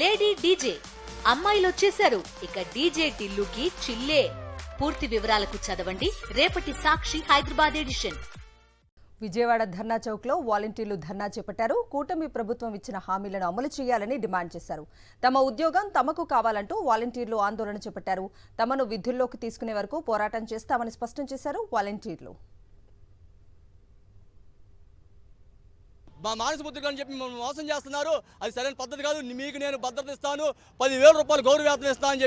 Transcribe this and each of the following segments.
Lady DJ అమ్మాయిలు వచ్చేశారు. ఇక డీజే టిల్లుకి చిల్లే. పూర్తి వివరాలకు చదవండి రేపటి సాక్షి హైదరాబాద్ ఎడిషన్. విజయవాడ ధర్నా చౌక్లో వాలంటీర్లు ధర్నా చేపట్టారు. కూటమి ప్రభుత్వం ఇచ్చిన హామీలను అమలు చేయాలని డిమాండ్ చేశారు. తమ ఉద్యోగం తమకు కావాలంటూ వాలంటీర్లు ఆందోళన చేపట్టారు. తమను విధుల్లోకి తీసుకునే వరకు పోరాటం చేస్తామని స్పష్టం చేశారు వాలంటీర్లు. మా మానసిక బుద్ధి అని చెప్పి మమ్మల్ని మోసం చేస్తున్నారు. అది సరైన పద్ధతి కాదు. మీకు నేను భద్రత ఇస్తాను, 10,000 రూపాయలు గౌరవేతనం ఇస్తాను అని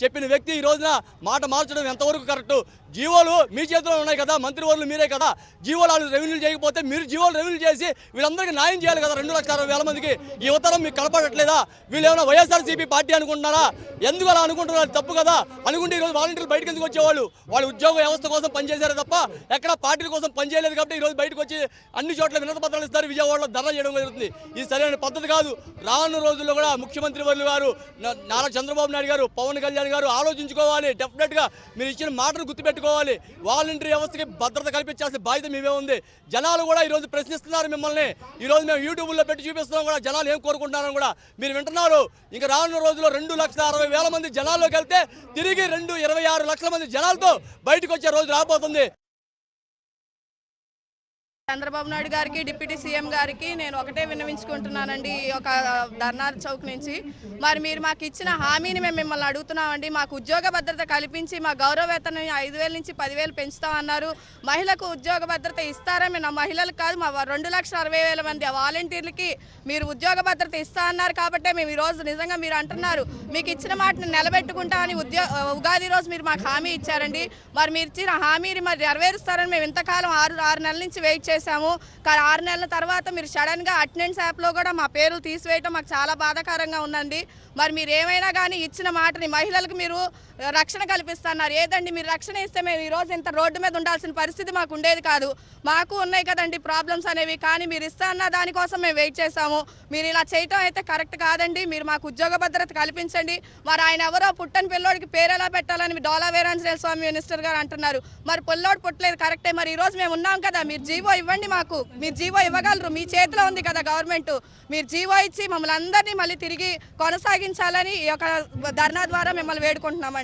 చెప్పిన వ్యక్తి ఈ రోజున మాట మార్చడం ఎంతవరకు కరెక్ట్? జీవోలు మీ చేతిలో ఉన్నాయి కదా, మంత్రివర్యులు మీరే కదా. జీవోలు రెవెన్యూ చేయకపోతే మీరు జీవోలు రెవెన్యూ చేసి వీళ్ళందరికీ న్యాయం చేయాలి కదా. 2,60,000 మందికి ఈ ఉత్తరం మీకు కనపడట్లేదా? వీళ్ళు ఏమైనా వైఎస్ఆర్సీపీ పార్టీ అనుకుంటున్నారా? ఎందుకు అలా అనుకుంటున్నారు? తప్పు కదా. అనుకుంటే ఈరోజు వాలంటీర్లు బయటకు ఎందుకు వచ్చేవాళ్ళు? వాళ్ళు ఉద్యోగ వ్యవస్థ కోసం పనిచేశారు తప్ప ఎక్కడ పార్టీల కోసం పనిచేయలేదు. కాబట్టి ఈరోజు బయటకు వచ్చి అన్ని చోట్ల వినతి పత్రాలు ఇస్తారు. విజయవాడలో ధర్నా చేయడం జరుగుతుంది. ఇది సరైన పద్ధతి కాదు. రానున్న రోజుల్లో కూడా ముఖ్యమంత్రి వర్యులు గారు, నారా చంద్రబాబు నాయుడు గారు, పవన్ కళ్యాణ్ గారు ఆలోచించుకోవాలి. డెఫినెట్గా మీరు ఇచ్చిన మాటను గుర్తుపెట్టుకోవాలి. వాలంటీర్ వ్యవస్థకి భద్రత కల్పించాల్సిన బాధ్యత మీవే ఉంది. జనాలు కూడా ఈరోజు ప్రశ్నిస్తున్నారు మిమ్మల్ని. ఈరోజు మేము యూట్యూబ్లో పెట్టి చూపిస్తున్నాం కూడా జనాలు ఏం కోరుకుంటున్నారని కూడా మీరు వింటున్నారు. ఇంకా రానున్న రోజుల్లో 2,60,000 మంది జనాల్లోకి వెళ్తే తిరిగి 26 లక్షల మంది జనాలతో బయటకు వచ్చే రోజు రాబోతుంది. చంద్రబాబు నాయుడు గారికి, డిప్యూటీ సీఎం గారికి నేను ఒకటే విన్నవించుకుంటున్నానండి. ఒక ధర్నా చౌక్ నుంచి మరి మీరు మాకు ఇచ్చిన హామీని మేము మిమ్మల్ని అడుగుతున్నామండి. మాకు ఉద్యోగ భద్రత కల్పించి మా గౌరవ వేతనం 5,000 నుంచి 10,000 పెంచుతామన్నారు. మహిళకు ఉద్యోగ భద్రత ఇస్తారా? మేము మహిళలకు కాదు, మా 2,60,000 మంది వాలంటీర్లకి మీరు ఉద్యోగ భద్రత ఇస్తా అన్నారు. కాబట్టి మేము ఈరోజు నిజంగా మీరు అంటున్నారు మీకు ఇచ్చిన మాటను నిలబెట్టుకుంటామని ఉగాది రోజు మీరు మాకు హామీ ఇచ్చారండి. మరి మీరు ఇచ్చిన హామీని మరి నెరవేరుస్తారని మేము ఇంతకాలం 6 నెలల నుంచి వెయిట్ చేశాము. కానీ 6 నెలల తర్వాత మీరు సడన్గా అటెండెన్స్ యాప్లో కూడా మా పేర్లు తీసివేయటం మాకు చాలా బాధాకరంగా ఉందండి. మరి మీరు ఏమైనా కానీ ఇచ్చిన మాటని మహిళలకు మీరు రక్షణ కల్పిస్తున్నారు. ఏదండి మీరు రక్షణ ఇస్తే మేము ఈరోజు ఇంత రోడ్డు మీద ఉండాల్సిన పరిస్థితి మాకు ఉండేది కాదు. మాకు ఉన్నాయి కదండి ప్రాబ్లమ్స్ అనేవి. కానీ మీరు ఇస్తా అన్న దానికోసం మేము వెయిట్ చేశాము. మీరు ఇలా చేయటం అయితే కరెక్ట్ కాదండి. మీరు మాకు ఉద్యోగ భద్రత కల్పించండి. మరి ఆయన ఎవరో పుట్టని పిల్లోడికి పేరు ఎలా పెట్టాలని డోలా వీరాంజనేయ స్వామి మినిస్టర్ గారు అంటున్నారు. మరి పిల్లోడు పుట్టలేదు కరెక్టే. మరి ఈరోజు మేము ఉన్నాం కదా, మీరు జీవో ఇవ్వండి. మాకు మీరు జీవో ఇవ్వగలరు, మీ చేతిలో ఉంది కదా గవర్నమెంట్. మీరు జీవో ఇచ్చి మమ్మల్ని అందరినీ మళ్ళీ తిరిగి కొనసాగించాలని ఈ యొక్క ధర్నా ద్వారా మిమ్మల్ని వేడుకుంటున్నామండి.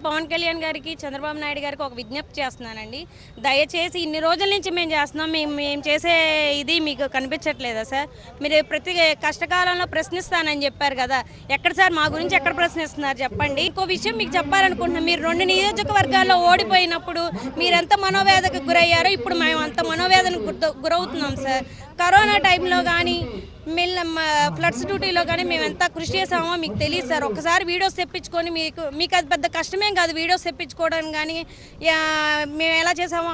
పవన్ కళ్యాణ్ గారికి, చంద్రబాబు నాయుడు గారికి ఒక విజ్ఞప్తి చేస్తున్నానండి. దయచేసి ఇన్ని రోజుల నుంచి మేము చేస్తున్నాం, మేము చేసే ఇది మీకు కనిపించట్లేదా సార్? మీరు ప్రతి కష్టకాలంలో ప్రశ్నిస్తానని చెప్పారు కదా, ఎక్కడ సార్ మా గురించి ఎక్కడ ప్రశ్నిస్తున్నారు చెప్పండి. ఇంకో విషయం మీకు చెప్పాలనుకుంటున్నాం. మీరు 2 నియోజకవర్గాల్లో ఓడిపోయినప్పుడు మీరు ఎంత మనోవేదనకు గురయ్యారో ఇప్పుడు మేము అంత మనోవేదనకు గురవుతున్నాం సార్. కరోనా టైంలో కానీ ఫ్లడ్స్ డ్యూటీలో కానీ మేము ఎంత కృషి చేసామో మీకు తెలియదు సార్. ఒకసారి వీడియోస్ తెప్పించుకొని మీకు అది పెద్ద కష్టమేం కాదు వీడియోస్ తెప్పించుకోవడానికి. కానీ మేము ఎలా చేసామో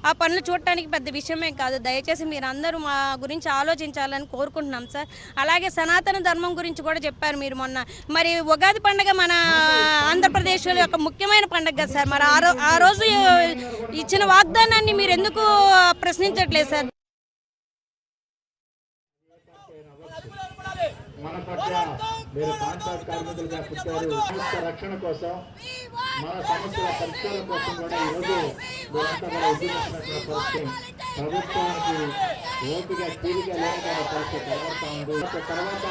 ఆ పనులు చూడటానికి పెద్ద విషయమేం కాదు. దయచేసి మీరు అందరూ మా గురించి ఆలోచించాలని కోరుకుంటున్నాం సార్. అలాగే సనాతన ధర్మం గురించి కూడా చెప్పారు మీరు మొన్న. మరి ఉగాది పండుగ మన ఆంధ్రప్రదేశ్లో యొక్క ముఖ్యమైన పండుగ కదా సార్. మరి ఆ రోజు ఇచ్చిన వాగ్దానాన్ని మీరు ఎందుకు ప్రశ్నించట్లేదు సార్? మన పట్ల మీరు కాంట్రాక్ట్ కార్మికులుగా పుట్టారు. రక్షణ కోసం, మన సమస్యల పరిష్కారం కోసం కూడా ఈరోజు మీరంతా కూడా ఉద్యమిస్తున్నటువంటి పరిస్థితి ప్రభుత్వానికి ఓపిక తీరిక లేని పరిస్థితి కనబడతా ఉంది. తర్వాత